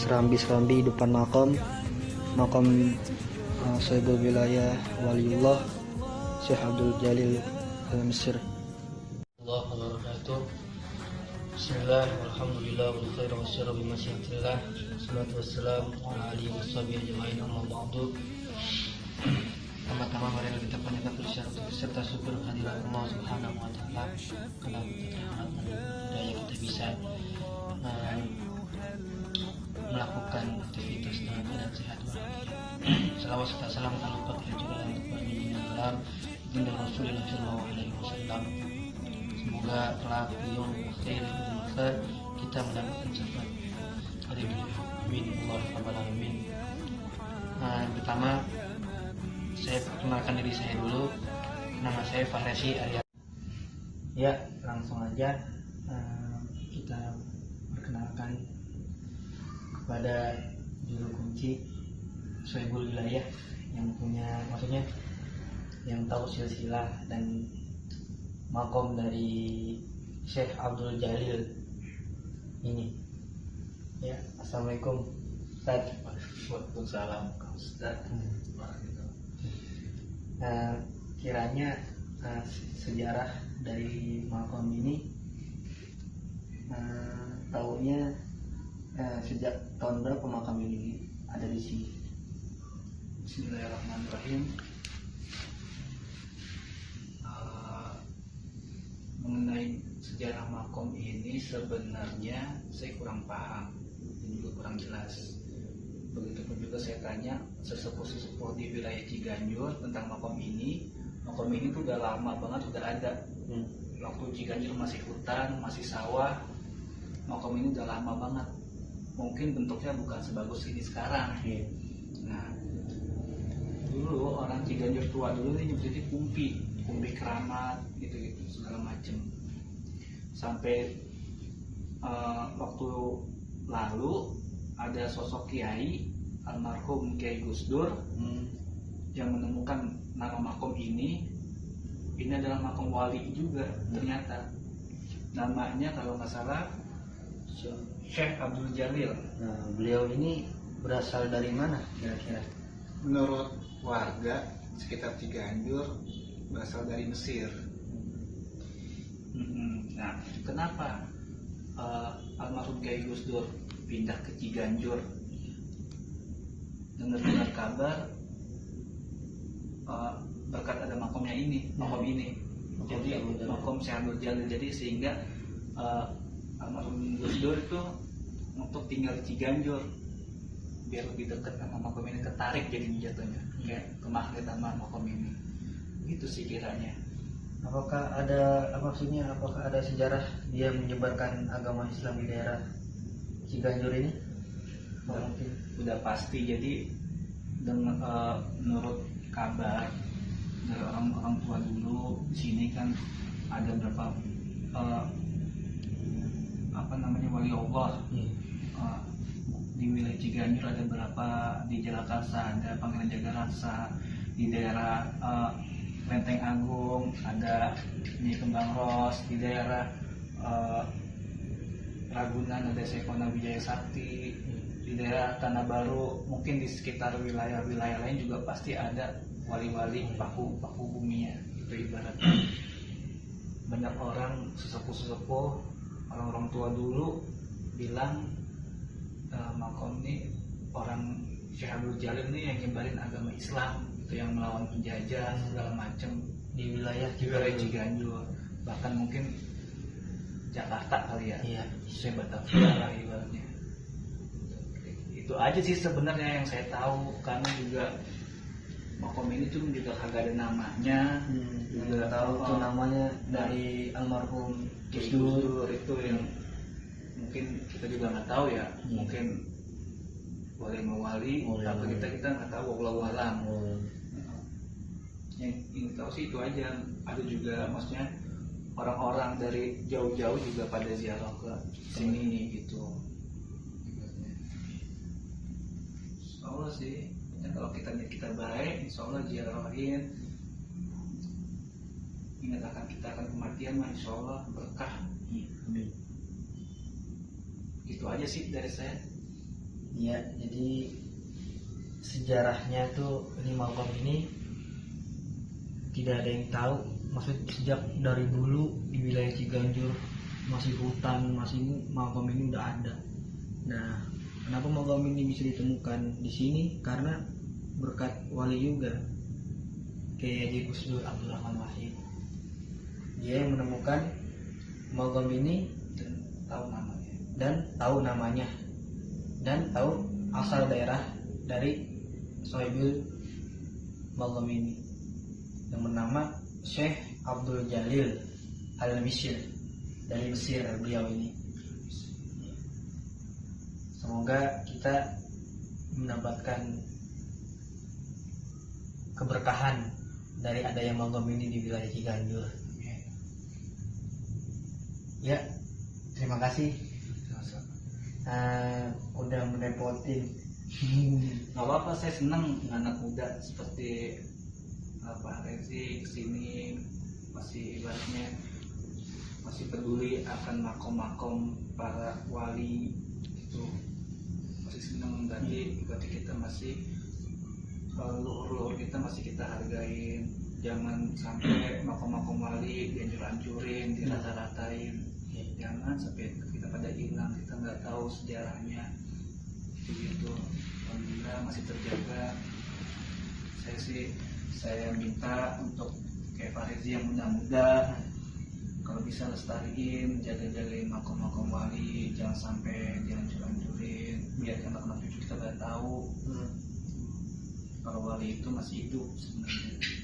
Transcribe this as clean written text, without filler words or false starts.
serambi depan makam Sohibul Wilayah Waliullah Syekh Abdul Jalil Al-Mesir. Allah wabarakatuh. Bismillah, alhamdulillah, wal khairu wasyarru bi masyiatillah. Wassalatu wassalamu ala alihi washabihi ajma'in, amma ba'du. Pertama-tama mari kita panjatkan puji serta syukur kehadirat Allah Subhanahu wa taala karena hidayah kita bisa melakukan aktivitas dengan keadaan sehat walafiat. Salawat serta salam tak lupa kita juga untuk baginda Baginda Rasulullah sallallahu alaihi wasallam. Semoga kelak di yaumul akhir maka kita mendapatkan syafaat dari beliau. Amin. Allahumma rabbal alamin. Yang pertama saya perkenalkan diri saya dulu. Nama saya Fahresi Arya. Ya, langsung aja kita perkenalkan kepada juru kunci Sohibul Wilayah yang punya, maksudnya yang tahu silsilah dan makom dari Syekh Abdul Jalil ini. Ya, assalamualaikum Ustaz. Waalaikumsalam Ustaz. Kiranya sejarah dari makom ini tahunya sejak tahun berapa makam ini ada di sini? Bismillahirrahmanirrahim. Mengenai sejarah makom ini sebenarnya saya kurang paham dan juga kurang jelas. Begitupun juga saya tanya sesepuh-sesepuh di wilayah Ciganjur tentang makom ini. Makom ini tuh udah lama banget udah ada. Waktu Ciganjur masih hutan, masih sawah, makom ini udah lama banget. Mungkin bentuknya bukan sebagus ini sekarang. Nah, dulu orang Ciganjur tua dulu ini nyebutnya kumpi keramat gitu segala macem. Sampai waktu lalu ada sosok kiai almarhum Kiai Gusdur yang menemukan nama makom ini adalah makom wali juga. Ternyata namanya kalau nggak salah Syekh Abdul Jalil. Nah, beliau ini berasal dari mana kira-kira? Menurut warga sekitar Ciganjur berasal dari Mesir. Nah, kenapa almarhum Kiai Gusdur pindah ke Ciganjur? Dengar kabar berkat ada makom ini. Jadi makom Syekh Abdul Jalil. Jadi sehingga almarhum Gusdur itu untuk tinggal di Ciganjur biar lebih dekat sama makom ini, ketarik jadi jatuhnya kayak kemahlet sama makom ini. Itu sih kiranya. Apakah ada sejarah dia menyebarkan agama Islam di daerah Ciganjur ini? Udah pasti. Jadi dengan menurut kabar dari orang tua dulu di sini kan ada berapa wali Allah. Di wilayah Ciganjur ada berapa, di Jalakarsa ada Pangeran Jagaraksa, di daerah Lenteng Agung ada Nyi Kembang Ros, di daerah Ragunan ada Sekona Wijaya Sakti, di daerah Tanah Baru, mungkin di sekitar wilayah-wilayah lain juga pasti ada wali-wali paku buminya. Itu ibaratnya banyak orang sesepuh orang tua dulu bilang makom ini orang Syekh Abdul Jalil ini yang nyebarin agama Islam, itu yang melawan penjajah segala macam di wilayah Ciganjur, bahkan mungkin Jakarta kali ya. Iya, saya Batavia lah ibaratnya. Itu aja sih sebenarnya yang saya tahu, karena juga makom ini tuh juga kagak ada namanya. Juga tahu tuh namanya dari almarhum Gusdur itu yang mungkin kita juga nggak tahu ya. Mungkin wali tapi kita nggak tahu, wallahu alam. Yang ingin tahu sih itu aja. Ada juga maksudnya orang-orang dari jauh-jauh juga pada ziarah ke sini gitu. Insya Allah sih, ya kalau kita baik, insya Allah ziarahin. Ingat kita akan kematian, mah insya Allah berkah. Gitu aja sih dari saya. Ya, jadi sejarahnya tuh ini makam ini tidak ada yang tahu. Maksud sejak dari dulu di wilayah Ciganjur masih hutan, masih makam ini udah ada. Nah, kenapa makam ini bisa ditemukan di sini? Karena berkat wali juga, kayak Haji Gus Dur Abdul Rahman Wahid. Dia yang menemukan makam ini dan tahu namanya dan tahu asal daerah dari Sohibul makam ini yang bernama Syekh Abdul Jalil Al-Misir dari Mesir beliau ini. Semoga kita mendapatkan keberkahan dari adanya makam ini di wilayah Ciganjur. Ya, terima kasih udah merepotin. Gak apa-apa, saya senang anak muda seperti Pak Rezi kesini masih ibaratnya masih peduli akan makom-makom para wali itu, masih senang. Berarti kita masih luhur-luhur kita masih kita hargain. Jangan sampai makom-makom wali dihancur-hancurin, dirata-ratain. Jangan sampai kita pada hilang, kita nggak tahu sejarahnya. Begitu, alhamdulillah masih terjaga. Saya minta untuk kayak Pak Rezi yang muda-muda, kalau bisa lestariin, jaga-jagain makom-makom wali, jangan sampai dihancur-hancurin, biar anak-anak cucu kita pada tahu kalau wali itu masih hidup sebenarnya.